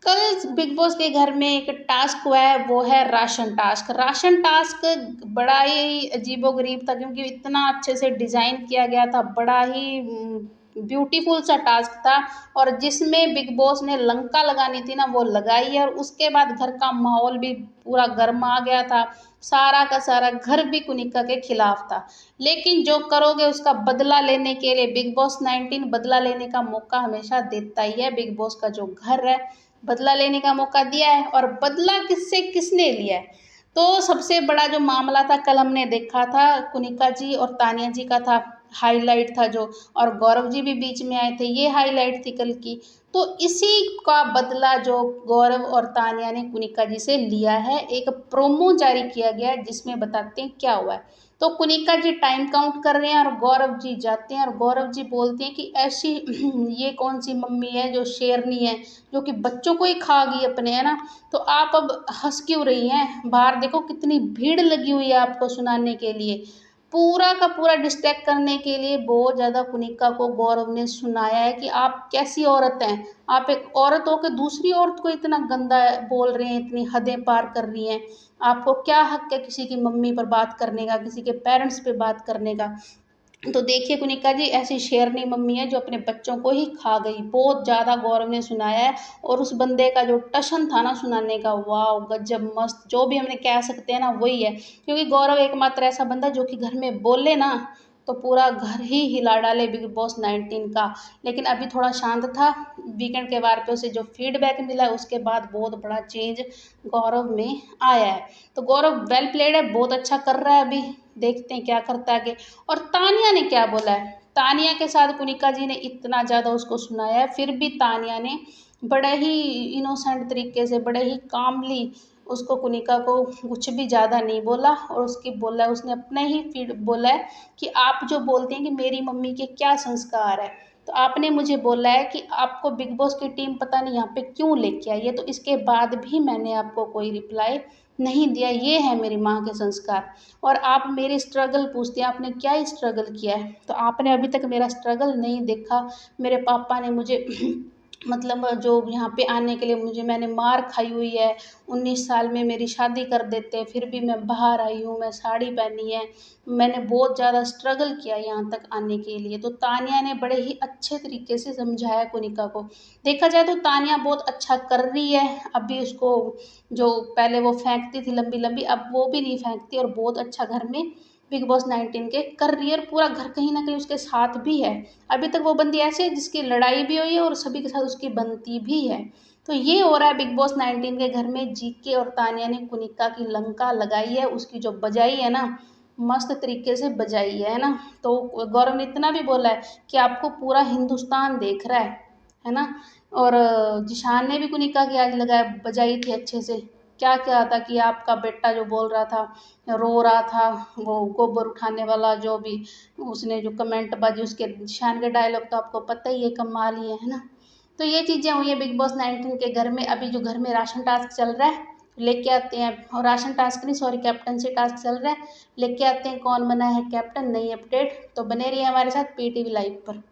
कल big boss के घर में एक टास्क हुआ है, वो है राशन टास्क। राशन टास्क बड़ा ही अजीबोगरीब था, क्योंकि इतना अच्छे से डिज़ाइन किया गया था, बड़ा ही ब्यूटीफुल सा टास्क था। और जिसमें बिग बॉस ने लंका लगानी थी ना, वो लगाई है। और उसके बाद घर का माहौल भी पूरा गर्मा गया था, सारा का सारा घर भी कुनिका के खिलाफ था। लेकिन जो करोगे उसका बदला लेने के लिए बिग बॉस 19 बदला लेने का मौका हमेशा देता ही है। बिग बॉस का जो घर है, बदला लेने का मौका दिया है। और बदला किससे किसने लिया है, तो सबसे बड़ा जो मामला था, कल हमने देखा था कुनिका जी और तानिया जी का था, हाईलाइट था जो। और गौरव जी भी बीच में आए थे, ये हाईलाइट थी कल की। तो इसी का बदला जो गौरव और तानिया ने कुनिका जी से लिया है, एक प्रोमो जारी किया गया है जिसमें बताते हैं क्या हुआ है। तो कुनिका जी टाइम काउंट कर रहे हैं और गौरव जी जाते हैं, और गौरव जी बोलते हैं कि ऐसी ये कौन सी मम्मी है जो शेरनी है, जो कि बच्चों को ही खा गई अपने, है ना। तो आप अब हंस क्यों रही हैं, बाहर देखो कितनी भीड़ लगी हुई है आपको सुनाने के लिए। पूरा का पूरा डिस्ट्रैक्ट करने के लिए बहुत ज़्यादा कुनिका को गौरव ने सुनाया है कि आप कैसी औरत हैं, आप एक औरत होकर दूसरी औरत को इतना गंदा बोल रहे हैं, इतनी हदें पार कर रही हैं। आपको क्या हक है किसी की मम्मी पर बात करने का, किसी के पेरेंट्स पे बात करने का। तो देखिए कुनिका जी ऐसी शेरनी मम्मी है जो अपने बच्चों को ही खा गई, बहुत ज़्यादा गौरव ने सुनाया है। और उस बंदे का जो टशन था ना सुनाने का, वाह गजब मस्त, जो भी हमने कह सकते हैं ना वही है। क्योंकि गौरव एकमात्र ऐसा बंदा जो कि घर में बोले ना तो पूरा घर ही हिला डाले बिग बॉस 19 का। लेकिन अभी थोड़ा शांत था, वीकेंड के बार पे उसे जो फीडबैक मिला है उसके बाद बहुत बड़ा चेंज गौरव में आया है। तो गौरव वेल प्लेड है, बहुत अच्छा कर रहा है, अभी देखते हैं क्या करता है आगे। और तानिया ने क्या बोला है, तानिया के साथ कुनिका जी ने इतना ज़्यादा उसको सुनाया है, फिर भी तानिया ने बड़े ही इनोसेंट तरीके से, बड़े ही कामली उसको, कुनिका को कुछ भी ज़्यादा नहीं बोला। और उसकी बोला है, उसने अपने ही फीड बोला है कि आप जो बोलते हैं कि मेरी मम्मी के क्या संस्कार है, तो आपने मुझे बोला है कि आपको बिग बॉस की टीम पता नहीं यहाँ पे क्यों लेके आई है, तो इसके बाद भी मैंने आपको कोई रिप्लाई नहीं दिया, ये है मेरी माँ के संस्कार। और आप मेरी स्ट्रगल पूछते हैं, आपने क्या स्ट्रगल किया है, तो आपने अभी तक मेरा स्ट्रगल नहीं देखा। मेरे पापा ने मुझे मतलब जो यहाँ पे आने के लिए मुझे, मैंने मार खाई हुई है, 19 साल में मेरी शादी कर देते, फिर भी मैं बाहर आई हूँ, मैं साड़ी पहनी है, मैंने बहुत ज़्यादा स्ट्रगल किया यहाँ तक आने के लिए। तो तानिया ने बड़े ही अच्छे तरीके से समझाया कुनिका को। देखा जाए तो तानिया बहुत अच्छा कर रही है, अभी उसको जो पहले वो फेंकती थी लंबी लंबी, अब वो भी नहीं फेंकती, और बहुत अच्छा घर में बिग बॉस 19 के कर रही है। और पूरा घर कहीं ना कहीं उसके साथ भी है। अभी तक वो बंदी ऐसी है जिसकी लड़ाई भी हुई है और सभी के साथ उसकी बनती भी है। तो ये हो रहा है बिग बॉस 19 के घर में, जीके और तानिया ने कुनिका की लंका लगाई है, उसकी जो बजाई है ना, मस्त तरीके से बजाई है ना। तो गौरव ने इतना भी बोला है कि आपको पूरा हिंदुस्तान देख रहा है ना। और जिशान ने भी कुनिका की आज लगाया, बजाई थी अच्छे से। क्या क्या था कि आपका बेटा जो बोल रहा था, रो रहा था, वो गोबर उठाने वाला जो भी उसने जो कमेंट बाजी, उसके जिशान के डायलॉग तो आपको पता ही है, कमाल ही है ना। तो ये चीज़ें हुई है बिग बॉस 19 के घर में। अभी जो घर में राशन टास्क चल रहा है, लेके आते हैं, और राशन टास्क नहीं सॉरी, कैप्टनसी टास्क चल रहा है, लेके आते हैं कौन बना है कैप्टन, नई अपडेट। तो बने रहिए हमारे साथ पीटीवी लाइव पर।